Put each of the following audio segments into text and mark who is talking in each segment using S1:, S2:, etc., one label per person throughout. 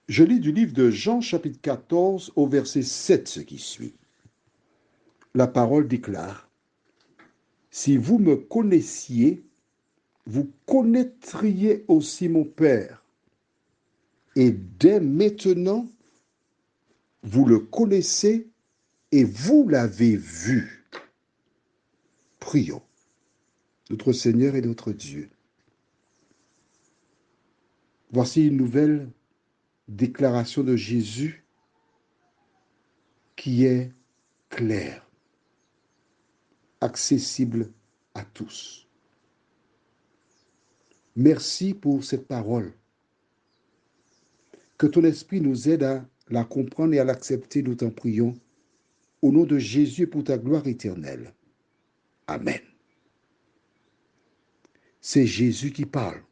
S1: Je lis du livre de Jean chapitre 14 au verset 7 ce qui suit. La parole déclare, si vous me connaissiez, vous connaîtriez aussi mon Père. Et dès maintenant, vous le connaissez et vous l'avez vu. Prions. Notre Seigneur et notre Dieu. Voici une nouvelle déclaration de Jésus qui est claire, accessible à tous. Merci pour cette parole. Que ton esprit nous aide à la comprendre et à l'accepter, nous t'en prions. Au nom de Jésus pour ta gloire éternelle. Amen. C'est Jésus qui parle.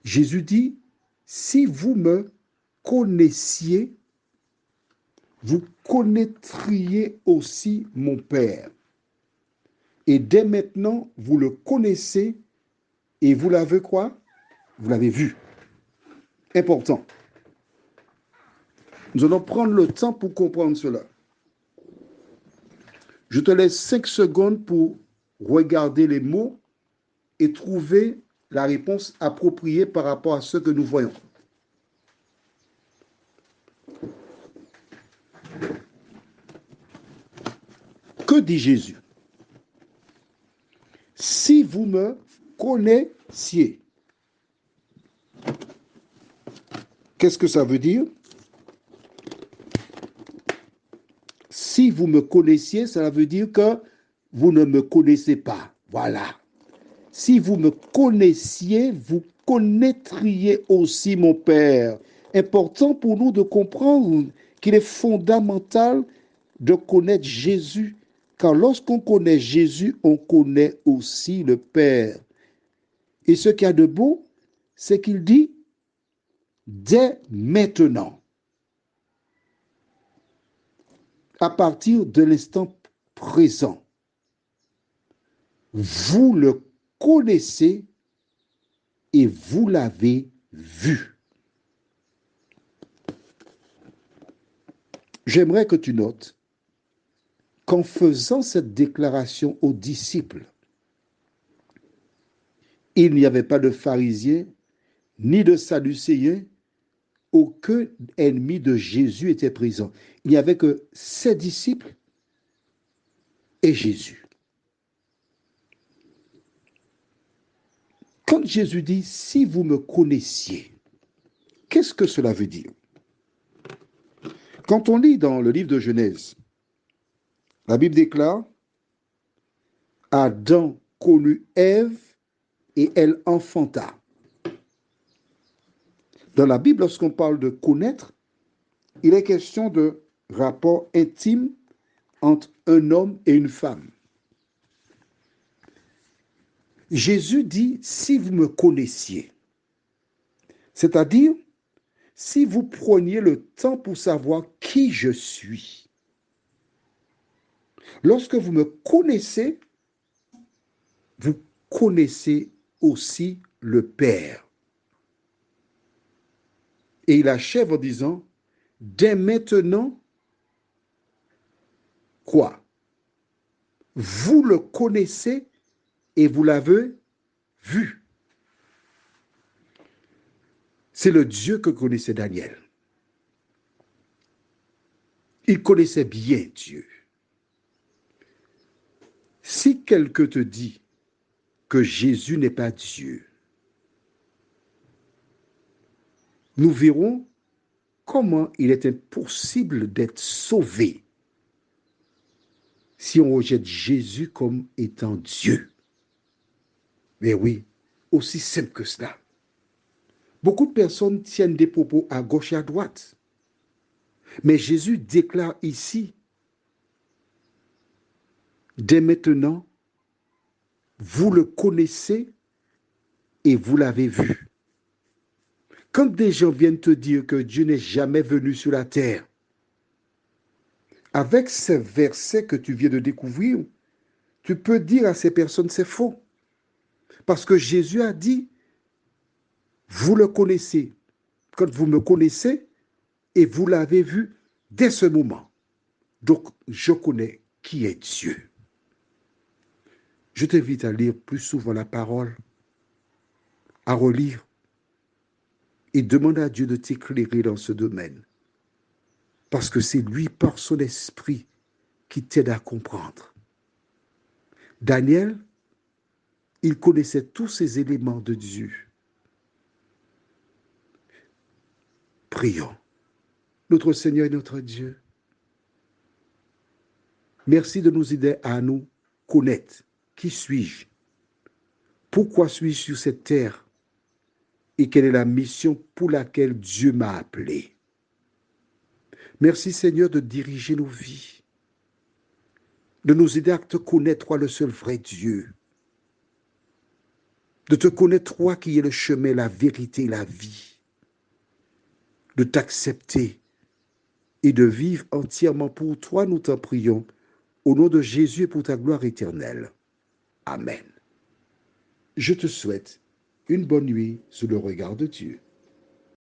S1: Jésus dit, si vous me connaissiez, vous connaîtriez aussi mon Père. Et dès maintenant, vous le connaissez et vous l'avez quoi? Vous l'avez vu. Important. Nous allons prendre le temps pour comprendre cela. Je te laisse 5 secondes pour regarder les mots et trouver la réponse appropriée par rapport à ce que nous voyons. Que dit Jésus? Si vous me connaissiez. Qu'est-ce que ça veut dire? Si vous me connaissiez, ça veut dire que vous ne me connaissez pas. Voilà. Si vous me connaissiez, vous connaîtriez aussi mon Père. Important pour nous de comprendre qu'il est fondamental de connaître Jésus, car lorsqu'on connaît Jésus, on connaît aussi le Père. Et ce qu'il y a de beau, c'est qu'il dit dès maintenant, à partir de l'instant présent, vous le connaissez et vous l'avez vu. J'aimerais que tu notes qu'en faisant cette déclaration aux disciples, il n'y avait pas de pharisiens ni de sadducéens, aucun ennemi de Jésus était présent. Il n'y avait que ses disciples et Jésus. Quand Jésus dit « si vous me connaissiez », qu'est-ce que cela veut dire? Quand on lit dans le livre de Genèse, la Bible déclare « Adam connut Ève et elle enfanta ». Dans la Bible, lorsqu'on parle de connaître, il est question de rapport intime entre un homme et une femme. Jésus dit, si vous me connaissiez, c'est-à-dire, si vous preniez le temps pour savoir qui je suis. Lorsque vous me connaissez, vous connaissez aussi le Père. Et il achève en disant, dès maintenant, quoi? Vous le connaissez et vous l'avez vu. C'est le Dieu que connaissait Daniel. Il connaissait bien Dieu. Si quelqu'un te dit que Jésus n'est pas Dieu, nous verrons comment il est impossible d'être sauvé si on rejette Jésus comme étant Dieu. Mais oui, aussi simple que cela. Beaucoup de personnes tiennent des propos à gauche et à droite. Mais Jésus déclare ici, dès maintenant, vous le connaissez et vous l'avez vu. Quand des gens viennent te dire que Dieu n'est jamais venu sur la terre, avec ces versets que tu viens de découvrir, tu peux dire à ces personnes c'est faux. Parce que Jésus a dit, vous le connaissez. quand vous me connaissez et vous l'avez vu dès ce moment. Donc, je connais qui est Dieu. Je t'invite à lire plus souvent la parole, à relire et demande à Dieu de t'éclairer dans ce domaine. Parce que c'est lui, par son esprit, qui t'aide à comprendre. Daniel, il connaissait tous ces éléments de Dieu. Prions. Notre Seigneur et notre Dieu, merci de nous aider à nous connaître. Qui suis-je? Pourquoi suis-je sur cette terre? Et quelle est la mission pour laquelle Dieu m'a appelé? Merci Seigneur de diriger nos vies, de nous aider à te connaître, toi le seul vrai Dieu, de te connaître, toi qui es le chemin, la vérité et la vie, de t'accepter et de vivre entièrement pour toi, nous t'en prions, au nom de Jésus et pour ta gloire éternelle. Amen. Je te souhaite une bonne nuit sous le regard de Dieu.